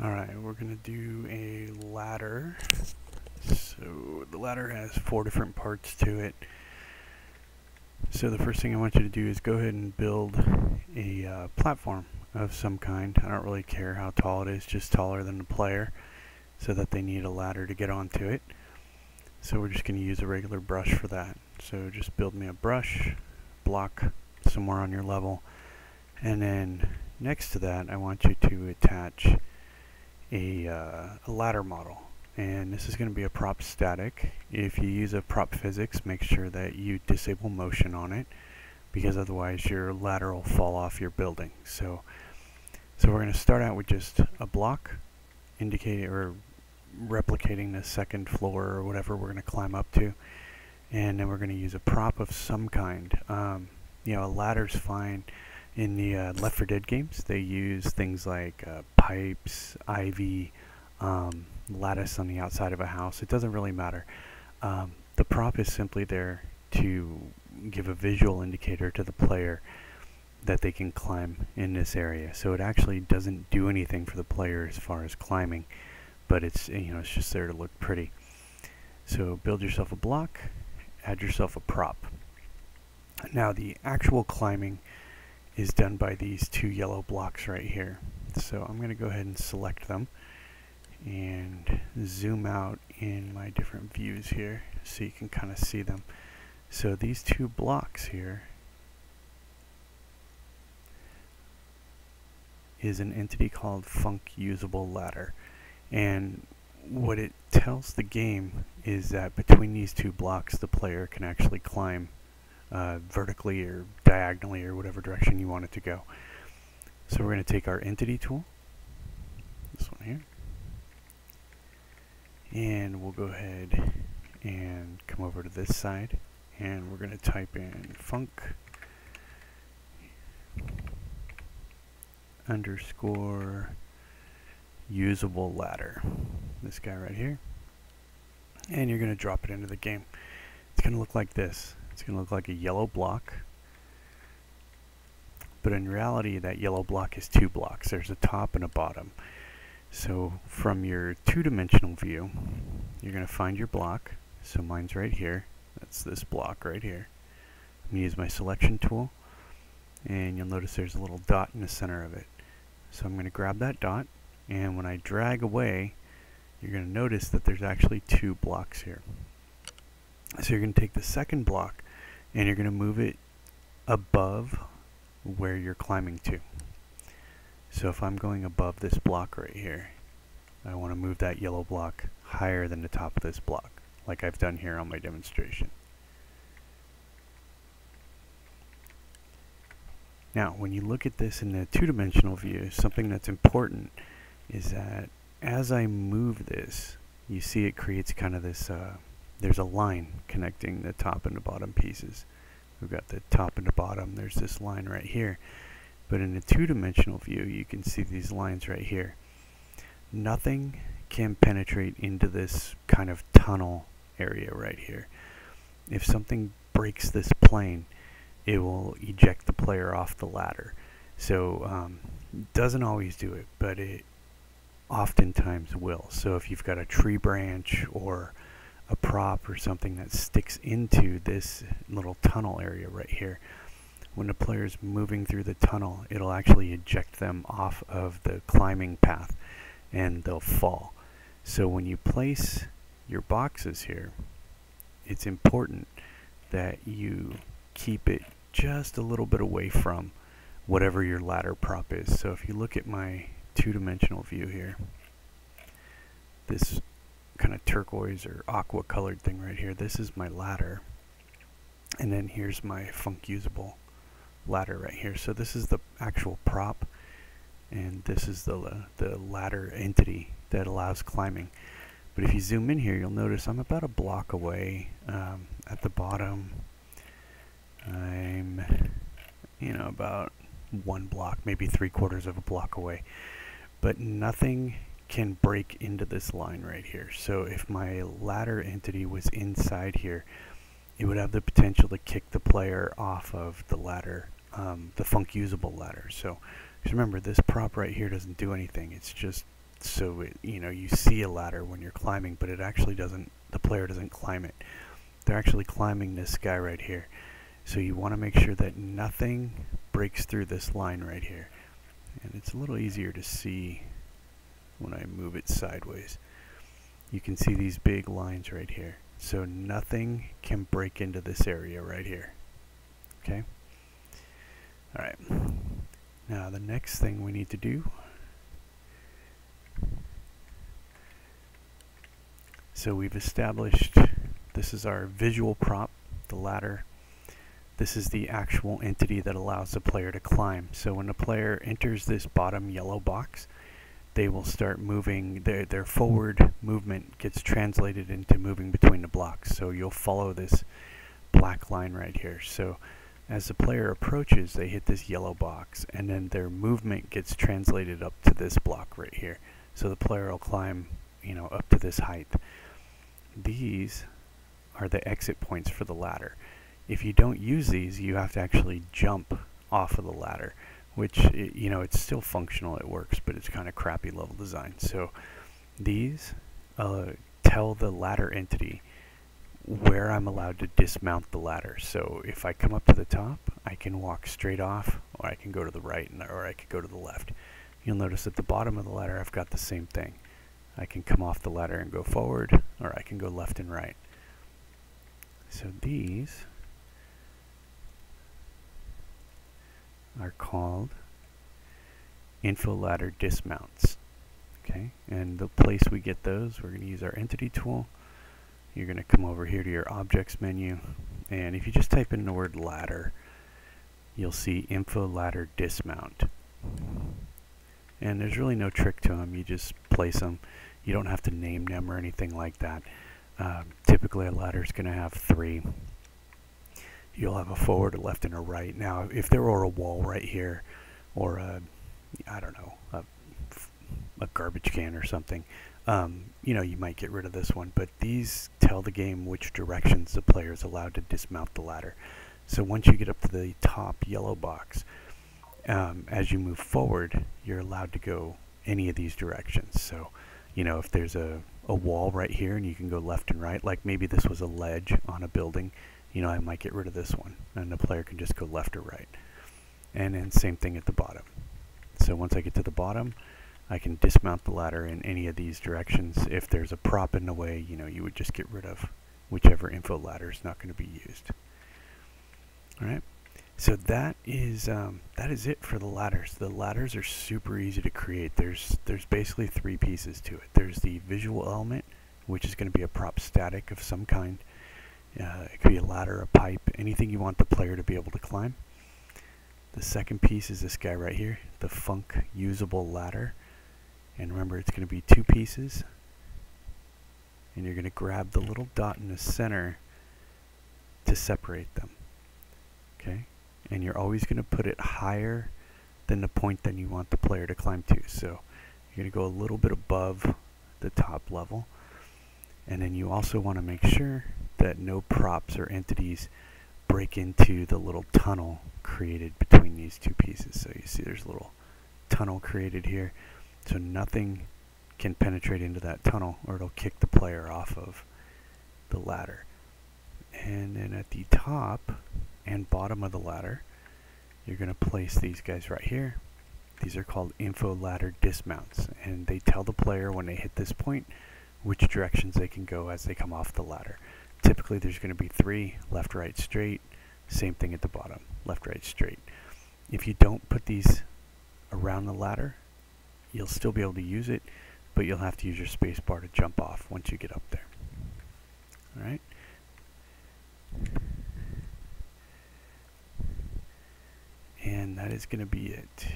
Alright, we're going to do a ladder. So the ladder has 4 different parts to it. So the first thing I want you to do is go ahead and build a platform of some kind. I don't really care how tall it is, just taller than the player, so that they need a ladder to get onto it. So we're just going to use a regular brush for that. So just build me a brush, block somewhere on your level, and then next to that I want you to attach a ladder model, and this is going to be a prop static. If you use a prop physics, make sure that you disable motion on it, because otherwise your ladder will fall off your building. So we're going to start out with just a block indicating or replicating the second floor or whatever we're going to climb up to, and then we're going to use a prop of some kind. A ladder's fine. In the Left 4 Dead games, they use things like pipes, ivy, lattice on the outside of a house. It doesn't really matter. The prop is simply there to give a visual indicator to the player that they can climb in this area. So it actually doesn't do anything for the player as far as climbing, but it's just there to look pretty. So build yourself a block, add yourself a prop. Now the actual climbing is done by these 2 yellow blocks right here. So I'm going to go ahead and select them and zoom out in my different views here so you can kind of see them. So these 2 blocks here is an entity called Func Usable Ladder, and what it tells the game is that between these 2 blocks the player can actually climb vertically or diagonally or whatever direction you want it to go. So we're going to take our entity tool, this one here, and we'll go ahead and come over to this side, and we're going to type in func underscore usable ladder, this guy right here, and you're going to drop it into the game. It's going to look like this. It's going to look like a yellow block, but in reality that yellow block is 2 blocks. There's a top and a bottom. So from your 2-dimensional view, you're going to find your block. So mine's right here. That's this block right here. I'm going to use my selection tool, and you'll notice there's a little dot in the center of it. So I'm going to grab that dot, and when I drag away, you're going to notice that there's actually 2 blocks here. So you're going to take the second block and you're going to move it above where you're climbing to. So if I'm going above this block right here, I want to move that yellow block higher than the top of this block, like I've done here on my demonstration. Now, when you look at this in the 2-dimensional view, something that's important is that as I move this, you see it creates kind of this there's a line connecting the top and the bottom pieces. We've got the top and the bottom. There's this line right here. But in a 2-dimensional view, you can see these lines right here. Nothing can penetrate into this kind of tunnel area right here. If something breaks this plane, it will eject the player off the ladder. So it doesn't always do it, but it oftentimes will. So if you've got a tree branch or a prop or something that sticks into this little tunnel area right here, when the player's moving through the tunnel, it'll actually eject them off of the climbing path and they'll fall. So when you place your boxes here, it's important that you keep it just a little bit away from whatever your ladder prop is. So if you look at my 2-dimensional view here, this kind of turquoise or aqua colored thing right here, this is my ladder, and then here's my func usable ladder right here. So this is the actual prop, and this is the ladder entity that allows climbing. But if you zoom in here, you'll notice I'm about a block away. At the bottom, I'm about 1 block, maybe 3/4 of a block away, but nothing can break into this line right here. So if my ladder entity was inside here, it would have the potential to kick the player off of the ladder, the func usable ladder. So just remember, this prop right here doesn't do anything. It's just so you see a ladder when you're climbing, but it actually doesn't. The player doesn't climb it. They're actually climbing this guy right here. So you want to make sure that nothing breaks through this line right here. And it's a little easier to see when I move it sideways. You can see these big lines right here. So nothing can break into this area right here. Okay? Alright. Now the next thing we need to do, so we've established this is our visual prop, the ladder. This is the actual entity that allows the player to climb. So when the player enters this bottom yellow box, they will start moving. Their forward movement gets translated into moving between the blocks. So you'll follow this black line right here. So as the player approaches, they hit this yellow box, and then their movement gets translated up to this block right here. So the player will climb, up to this height. These are the exit points for the ladder. If you don't use these, you have to actually jump off of the ladder, which, it's still functional, it works, but it's kind of crappy level design. So these tell the ladder entity where I'm allowed to dismount the ladder. So if I come up to the top, I can walk straight off, or I can go to the right, or I could go to the left. You'll notice at the bottom of the ladder, I've got the same thing. I can come off the ladder and go forward, or I can go left and right. So these are called Infill ladder dismounts. Okay, and the place we get those, we're going to use our entity tool. You're going to come over here to your objects menu, and if you just type in the word ladder, you'll see Infill ladder dismount. And there's really no trick to them. You just place them. You don't have to name them or anything like that. Typically a ladder is going to have 3. You'll have a forward, a left, and a right. Now, if there were a wall right here, or I don't know, a garbage can or something, you might get rid of this one. But these tell the game which directions the player is allowed to dismount the ladder. So once you get up to the top yellow box, as you move forward, you're allowed to go any of these directions. So, if there's a wall right here and you can go left and right, like maybe this was a ledge on a building, I might get rid of this one, and the player can just go left or right. And then same thing at the bottom. So once I get to the bottom, I can dismount the ladder in any of these directions. If there's a prop in the way, you would just get rid of whichever info ladder is not going to be used. Alright, so that is it for the ladders. The ladders are super easy to create. There's basically 3 pieces to it. There's the visual element, which is going to be a prop static of some kind. It could be a ladder, a pipe, anything you want the player to be able to climb. The second piece is this guy right here, the Func usable ladder. And remember, it's going to be 2 pieces. And you're going to grab the little dot in the center to separate them. Okay? And you're always going to put it higher than the point that you want the player to climb to. So you're going to go a little bit above the top level. And then you also want to make sure that no props or entities break into the little tunnel created between these 2 pieces. So you see there's a little tunnel created here. So nothing can penetrate into that tunnel, or it'll kick the player off of the ladder. And then at the top and bottom of the ladder, you're going to place these guys right here. These are called info ladder dismounts, and they tell the player when they hit this point which directions they can go as they come off the ladder. Typically there's going to be 3, left, right, straight. Same thing at the bottom, left, right, straight. If you don't put these around the ladder, you'll still be able to use it, but you'll have to use your space bar to jump off once you get up there. Alright? And that is going to be it.